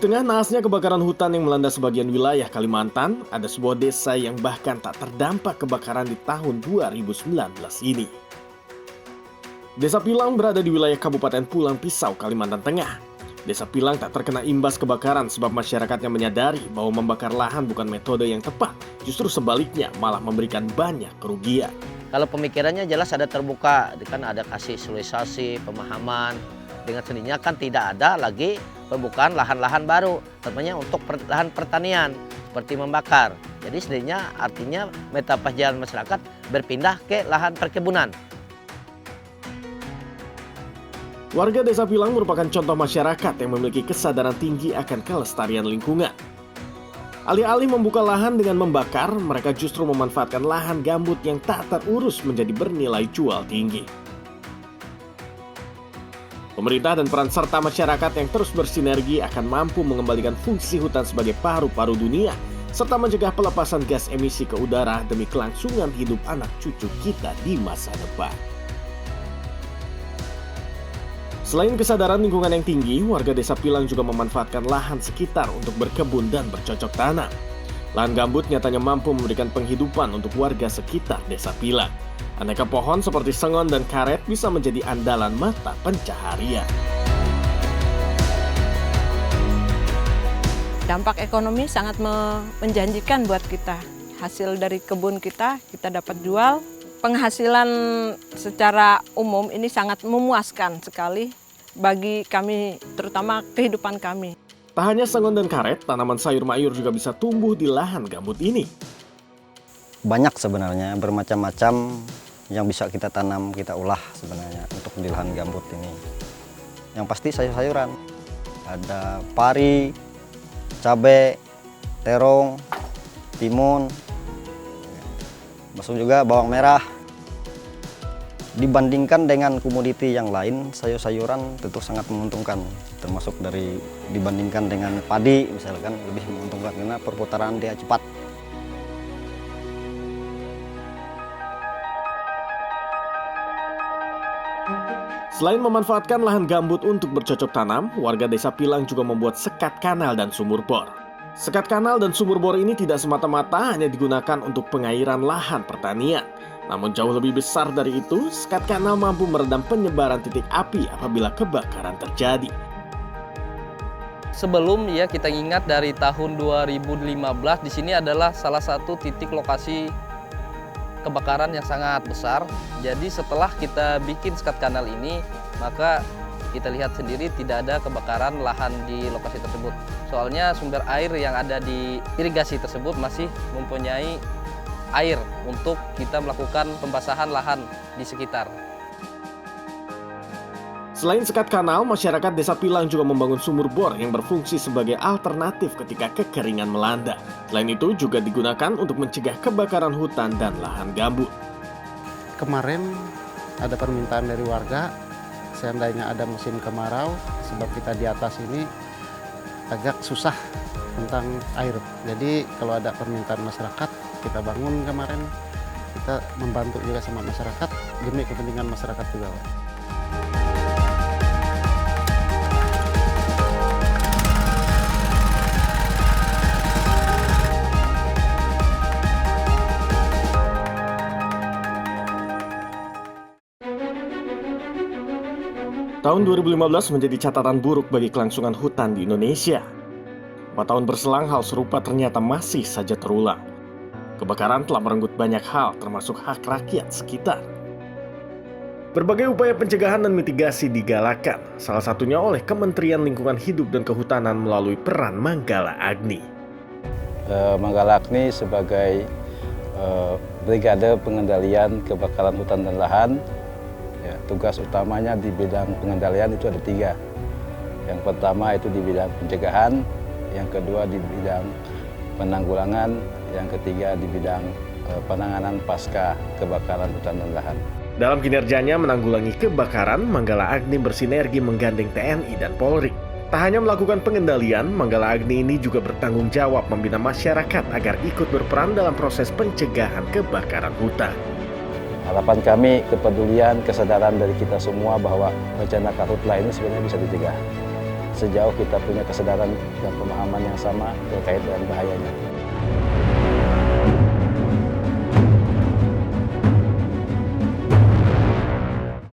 tengah naasnya kebakaran hutan yang melanda sebagian wilayah Kalimantan, ada sebuah desa yang bahkan tak terdampak kebakaran di tahun 2019 ini. Desa Pilang berada di wilayah Kabupaten Pulang Pisau, Kalimantan Tengah. Desa Pilang tak terkena imbas kebakaran sebab masyarakatnya menyadari bahwa membakar lahan bukan metode yang tepat. Justru sebaliknya malah memberikan banyak kerugian. Kalau pemikirannya jelas ada terbuka, kan ada kasih sosialisasi, pemahaman. Dengan sendirinya kan tidak ada lagi pembukaan lahan-lahan baru, terutama untuk lahan pertanian seperti membakar. Jadi sendirinya artinya metapelajaran masyarakat berpindah ke lahan perkebunan. Warga Desa Pilang merupakan contoh masyarakat yang memiliki kesadaran tinggi akan kelestarian lingkungan. Alih-alih membuka lahan dengan membakar, mereka justru memanfaatkan lahan gambut yang tak terurus menjadi bernilai jual tinggi. Pemerintah dan peran serta masyarakat yang terus bersinergi akan mampu mengembalikan fungsi hutan sebagai paru-paru dunia, serta mencegah pelepasan gas emisi ke udara demi kelangsungan hidup anak cucu kita di masa depan. Selain kesadaran lingkungan yang tinggi, warga Desa Pilang juga memanfaatkan lahan sekitar untuk berkebun dan bercocok tanam. Lahan gambut nyatanya mampu memberikan penghidupan untuk warga sekitar Desa Pilang. Aneka pohon seperti sengon dan karet bisa menjadi andalan mata pencaharian. Dampak ekonomi sangat menjanjikan buat kita. Hasil dari kebun kita dapat jual. Penghasilan secara umum ini sangat memuaskan sekali bagi kami, terutama kehidupan kami. Tak hanya sengon dan karet, tanaman sayur mayur juga bisa tumbuh di lahan gambut ini. Banyak sebenarnya, bermacam-macam yang bisa kita tanam, kita olah sebenarnya untuk di lahan gambut ini. Yang pasti sayur-sayuran. Ada pari, cabai, terong, timun, masuk juga bawang merah. Dibandingkan dengan komoditi yang lain, sayur-sayuran tentu sangat menguntungkan. Termasuk dari dibandingkan dengan padi misalkan lebih menguntungkan karena perputaran dia cepat. Selain memanfaatkan lahan gambut untuk bercocok tanam, warga Desa Pilang juga membuat sekat kanal dan sumur bor. Sekat kanal dan sumur bor ini tidak semata-mata hanya digunakan untuk pengairan lahan pertanian. Namun jauh lebih besar dari itu, sekat kanal mampu meredam penyebaran titik api apabila kebakaran terjadi. Sebelum ya kita ingat dari tahun 2015 di sini adalah salah satu titik lokasi kebakaran yang sangat besar. Jadi setelah kita bikin sekat kanal ini, maka kita lihat sendiri tidak ada kebakaran lahan di lokasi tersebut. Soalnya sumber air yang ada di irigasi tersebut masih mempunyai air untuk kita melakukan pembasahan lahan di sekitar. Selain sekat kanal, masyarakat Desa Pilang juga membangun sumur bor yang berfungsi sebagai alternatif ketika kekeringan melanda. Selain itu juga digunakan untuk mencegah kebakaran hutan dan lahan gambut. Kemarin ada permintaan dari warga, seandainya ada musim kemarau, sebab kita di atas ini agak susah tentang air. Jadi kalau ada permintaan masyarakat, kita bangun kemarin, kita membantu juga sama masyarakat, demi kepentingan masyarakat juga. Tahun 2015 menjadi catatan buruk bagi kelangsungan hutan di Indonesia. 4 tahun berselang, hal serupa ternyata masih saja terulang. Kebakaran telah merenggut banyak hal, termasuk hak rakyat sekitar. Berbagai upaya pencegahan dan mitigasi digalakan, salah satunya oleh Kementerian Lingkungan Hidup dan Kehutanan melalui peran Manggala Agni. Manggala Agni sebagai Brigade Pengendalian Kebakaran Hutan dan Lahan. Ya, tugas utamanya di bidang pengendalian itu ada 3. Yang pertama itu di bidang pencegahan, yang kedua di bidang penanggulangan, yang ketiga di bidang penanganan pasca kebakaran hutan dan lahan. Dalam kinerjanya menanggulangi kebakaran, Manggala Agni bersinergi menggandeng TNI dan Polri. Tak hanya melakukan pengendalian, Manggala Agni ini juga bertanggung jawab membina masyarakat agar ikut berperan dalam proses pencegahan kebakaran hutan. Harapan kami, kepedulian, kesadaran dari kita semua bahwa bencana karhutla ini sebenarnya bisa dicegah. sejauh kita punya kesadaran dan pemahaman yang sama terkait dengan bahayanya.